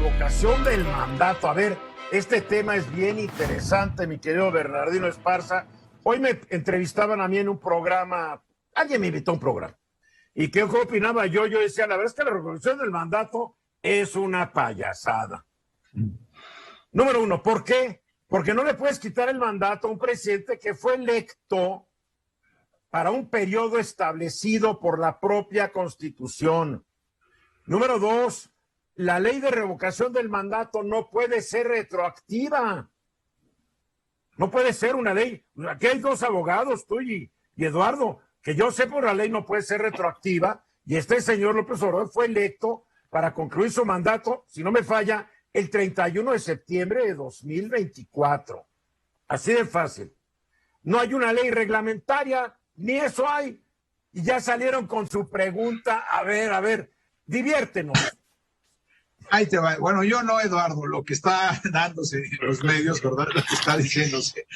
revocación del mandato. A ver, este tema es bien interesante, mi querido Bernardino Esparza. Hoy me entrevistaban a mí en un programa, alguien me invitó a un programa. ¿Y qué opinaba yo? Yo decía, la verdad es que la revocación del mandato es una payasada. Número uno, ¿por qué? Porque no le puedes quitar el mandato a un presidente que fue electo para un periodo establecido por la propia Constitución. Número dos, la ley de revocación del mandato no puede ser retroactiva. No puede ser una ley. Aquí hay dos abogados, tú y Eduardo, que yo sé por la ley no puede ser retroactiva, y este señor López Obrador fue electo para concluir su mandato, si no me falla, el 31 de septiembre de 2024. Así de fácil. No hay una ley reglamentaria, ni eso hay. Y ya salieron con su pregunta. A ver, diviértenos. Ahí te va. Bueno, yo no, Eduardo, lo que está dándose en los medios, ¿verdad? Lo que está diciéndose.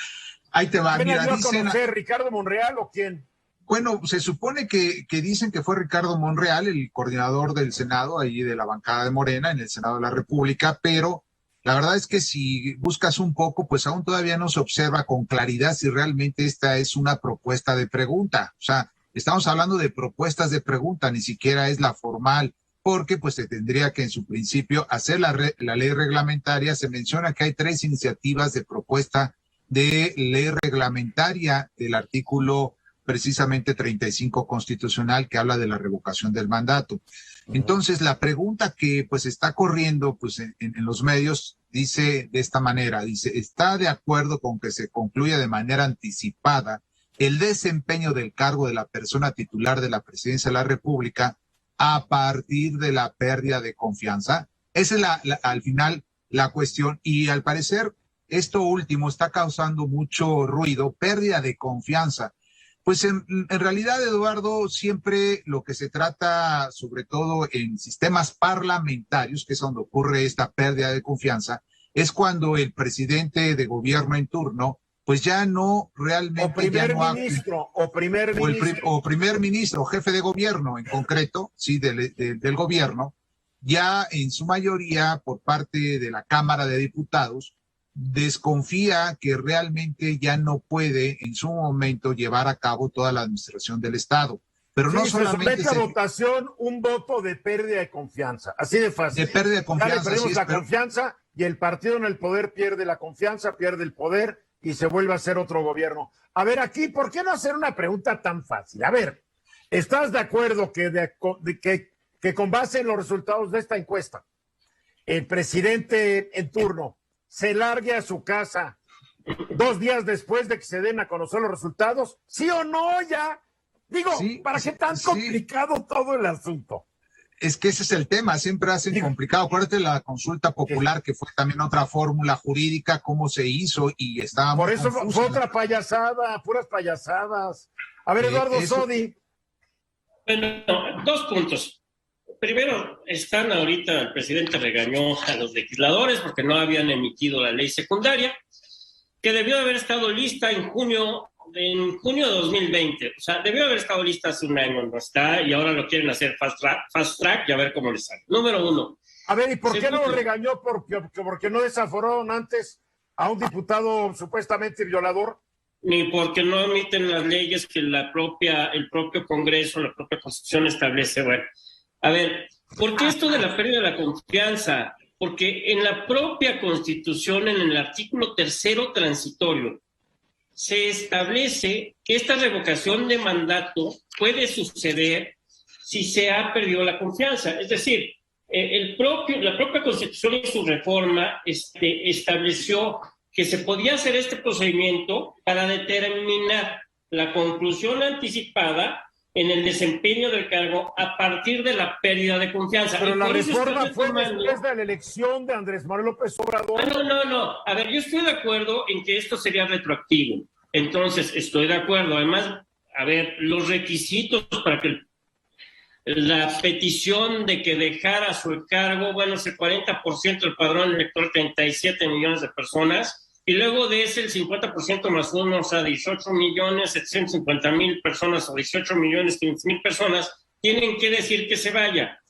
Ahí te va. ¿Quién Mira, dio a dicen, conocer, Ricardo Monreal o quién? bueno, se supone que dicen que fue Ricardo Monreal, el coordinador del Senado, ahí de la bancada de Morena, en el Senado de la República, pero la verdad es que si buscas un poco, pues aún todavía no se observa con claridad si realmente esta es una propuesta de pregunta. O sea, estamos hablando de propuestas de pregunta, ni siquiera es la formal, porque pues se tendría que en su principio hacer la ley reglamentaria. Se menciona que hay 3 iniciativas de propuesta de ley reglamentaria del artículo precisamente 35 constitucional que habla de la revocación del mandato. Entonces, la pregunta que pues está corriendo pues en los medios dice de esta manera, dice, ¿está de acuerdo con que se concluya de manera anticipada el desempeño del cargo de la persona titular de la presidencia de la República a partir de la pérdida de confianza? Esa es al final la cuestión, y al parecer esto último está causando mucho ruido, pérdida de confianza. Pues en realidad, Eduardo, siempre lo que se trata, sobre todo en sistemas parlamentarios, que es donde ocurre esta pérdida de confianza, es cuando el presidente de gobierno en turno, pues ya no realmente... O primer ministro, o primer ministro, jefe de gobierno en concreto, sí, del gobierno, ya en su mayoría por parte de la Cámara de Diputados, desconfía que realmente ya no puede en su momento llevar a cabo toda la administración del Estado. Pero sí, no solamente se somete a votación un voto de pérdida de confianza, así de fácil. De pérdida de confianza. Ya le perdimos la confianza y el partido en el poder pierde la confianza, pierde el poder y se vuelve a hacer otro gobierno. A ver, aquí, ¿por qué no hacer una pregunta tan fácil? A ver, ¿estás de acuerdo que con base en los resultados de esta encuesta, el presidente en turno se largue a su casa 2 días después de que se den a conocer los resultados? ¿Sí o no? Ya digo, sí, ¿para qué tan complicado todo el asunto? Es que ese es el tema, siempre hacen complicado. Acuérdate la consulta popular, que fue también otra fórmula jurídica, cómo se hizo, y estaba por eso confusa. Fue otra payasada, puras payasadas. A ver, Eduardo Sodi. Bueno, 2 puntos. Primero, el presidente regañó a los legisladores porque no habían emitido la ley secundaria, que debió haber estado lista en junio de 2020. O sea, debió haber estado lista hace un año, no está, y ahora lo quieren hacer fast track y a ver cómo les sale. Número 1. A ver, ¿y por qué no lo regañó? Porque no desaforaron antes a un diputado supuestamente violador. Ni porque no emiten las leyes que el propio Congreso, la propia Constitución establece. Bueno, a ver, ¿por qué esto de la pérdida de la confianza? Porque en la propia Constitución, en el artículo 3º transitorio, se establece que esta revocación de mandato puede suceder si se ha perdido la confianza. Es decir, la propia Constitución en su reforma estableció que se podía hacer este procedimiento para determinar la conclusión anticipada en el desempeño del cargo a partir de la pérdida de confianza. Pero la reforma fue después de la elección de Andrés Manuel López Obrador. No. A ver, yo estoy de acuerdo en que esto sería retroactivo. Entonces, estoy de acuerdo. Además, a ver, los requisitos para que la petición de que dejara su cargo, bueno, es el 40% del padrón electoral, 37 millones de personas. Y luego de ese el 50% más uno, o sea, 18.750.000 personas o 18.500.000 personas tienen que decir que se vaya.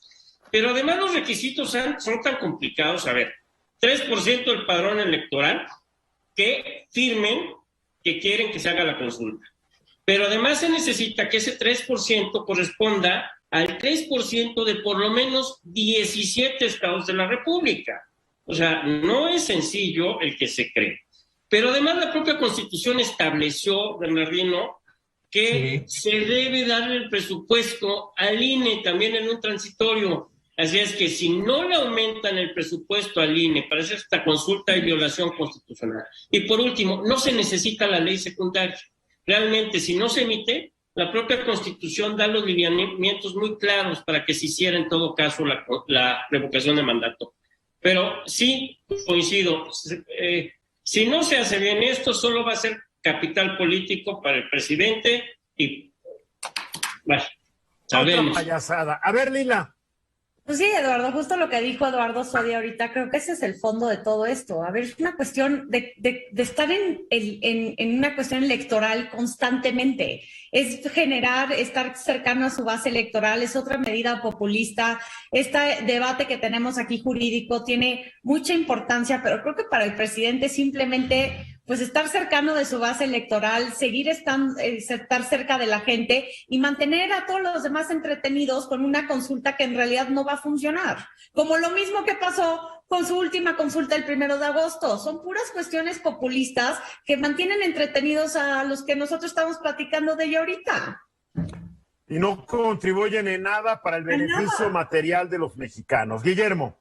Pero además los requisitos son tan complicados. A ver, 3% del padrón electoral que firmen que quieren que se haga la consulta. Pero además se necesita que ese 3% corresponda al 3% de por lo menos 17 estados de la República. O sea, no es sencillo el que se cree. Pero además la propia Constitución estableció, Bernardino, que se debe darle el presupuesto al INE también en un transitorio. Así es que si no le aumentan el presupuesto al INE para hacer esta consulta hay violación constitucional. Y por último, no se necesita la ley secundaria. Realmente, si no se emite, la propia Constitución da los lineamientos muy claros para que se hiciera en todo caso la revocación de mandato. Pero sí, coincido, si no se hace bien esto, solo va a ser capital político para el presidente y bueno, sabemos. Otra payasada. A ver, Lila. Pues sí, Eduardo, justo lo que dijo Eduardo Sodia ahorita, creo que ese es el fondo de todo esto. A ver, es una cuestión de estar en una cuestión electoral constantemente. Es estar cercano a su base electoral, es otra medida populista. Este debate que tenemos aquí jurídico tiene mucha importancia, pero creo que para el presidente simplemente pues estar cercano de su base electoral, estar cerca de la gente y mantener a todos los demás entretenidos con una consulta que en realidad no va a funcionar. Como lo mismo que pasó con su última consulta el 1 de agosto. Son puras cuestiones populistas que mantienen entretenidos a los que nosotros estamos platicando de ello ahorita. Y no contribuyen en nada para el beneficio material de los mexicanos. Guillermo.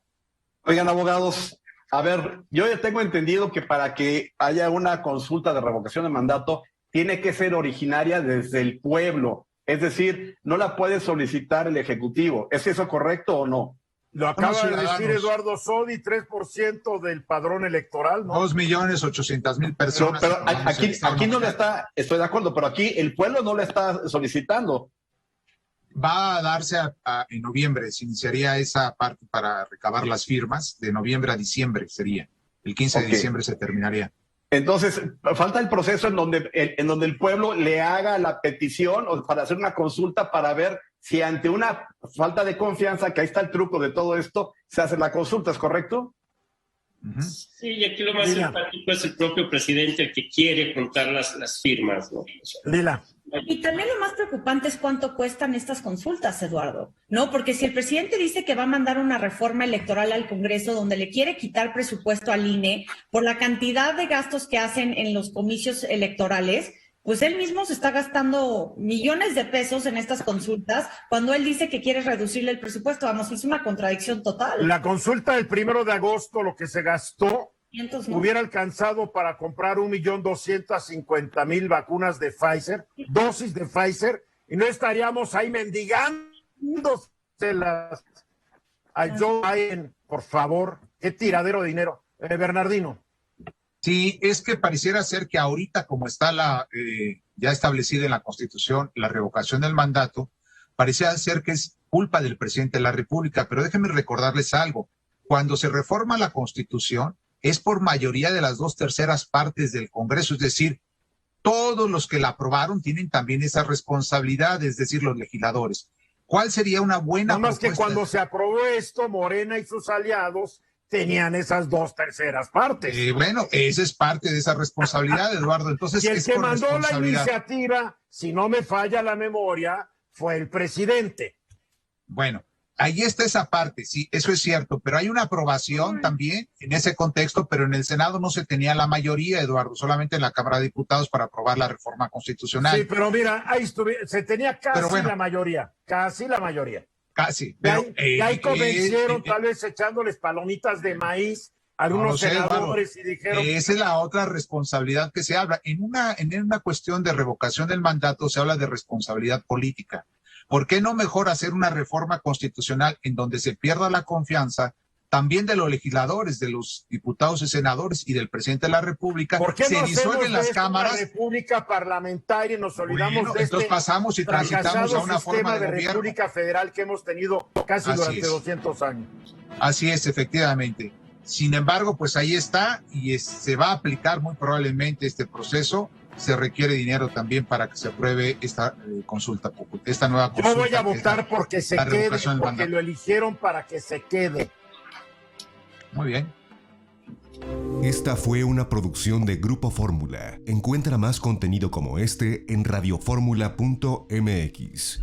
Oigan, abogados, a ver, yo ya tengo entendido que para que haya una consulta de revocación de mandato tiene que ser originaria desde el pueblo, es decir, no la puede solicitar el Ejecutivo. ¿Es eso correcto o no? Lo acaba de decir Eduardo Sodi, 3% del padrón electoral, ¿no? 2.800.000 personas. Pero aquí no le está, estoy de acuerdo, pero aquí el pueblo no le está solicitando. Va a darse en noviembre, se iniciaría esa parte para recabar las firmas, de noviembre a diciembre sería. El 15 de diciembre se terminaría. Entonces, falta el proceso en donde el pueblo le haga la petición o para hacer una consulta para ver si ante una falta de confianza, que ahí está el truco de todo esto, se hace la consulta, ¿es correcto? Sí, y aquí lo más simpático es el propio presidente el que quiere juntar las firmas, ¿no? Lila. Y también lo más preocupante es cuánto cuestan estas consultas, Eduardo, ¿no? Porque si el presidente dice que va a mandar una reforma electoral al Congreso donde le quiere quitar presupuesto al INE por la cantidad de gastos que hacen en los comicios electorales, pues él mismo se está gastando millones de pesos en estas consultas cuando él dice que quiere reducirle el presupuesto. Vamos, es una contradicción total. La consulta del 1 de agosto, lo que se gastó, ¿no? Hubiera alcanzado para comprar 1.250.000 vacunas de Pfizer, dosis de Pfizer, y no estaríamos ahí mendigándoselas a Joe Biden, por favor. Qué tiradero de dinero. Bernardino. Sí, es que pareciera ser que ahorita, como está ya establecida en la Constitución la revocación del mandato, pareciera ser que es culpa del presidente de la República, pero déjenme recordarles algo. Cuando se reforma la Constitución, es por mayoría de las 2/3 partes del Congreso, es decir, todos los que la aprobaron tienen también esa responsabilidad, es decir, los legisladores. ¿Cuál sería una buena propuesta? Nada más que cuando se aprobó esto, Morena y sus aliados tenían esas 2/3 partes. Bueno, esa es parte de esa responsabilidad, Eduardo. Entonces, y el que mandó la iniciativa, si no me falla la memoria, fue el presidente. Bueno, ahí está esa parte, sí, eso es cierto, pero hay una aprobación también en ese contexto, pero en el Senado no se tenía la mayoría, Eduardo, solamente en la Cámara de Diputados para aprobar la reforma constitucional. Sí, pero mira, ahí se tenía casi la mayoría, casi la mayoría. Casi. Pero, ahí convencieron, tal vez echándoles palomitas de maíz a algunos senadores y dijeron... Esa es la otra responsabilidad que se habla. En una cuestión de revocación del mandato se habla de responsabilidad política. ¿Por qué no mejor hacer una reforma constitucional en donde se pierda la confianza también de los legisladores, de los diputados y senadores y del presidente de la República? ¿Por qué se no disuelven las cámaras? Una república parlamentaria y nos olvidamos de entonces pasamos y transitamos a una forma de gobierno. República Federal que hemos tenido casi durante 200 años. Así es, efectivamente. Sin embargo, pues ahí está y se va a aplicar muy probablemente este proceso. Se requiere dinero también para que se apruebe esta consulta, esta nueva consulta. Yo voy a votar porque se quede, porque lo eligieron para que se quede. Muy bien. Esta fue una producción de Grupo Fórmula. Encuentra más contenido como este en radioformula.mx.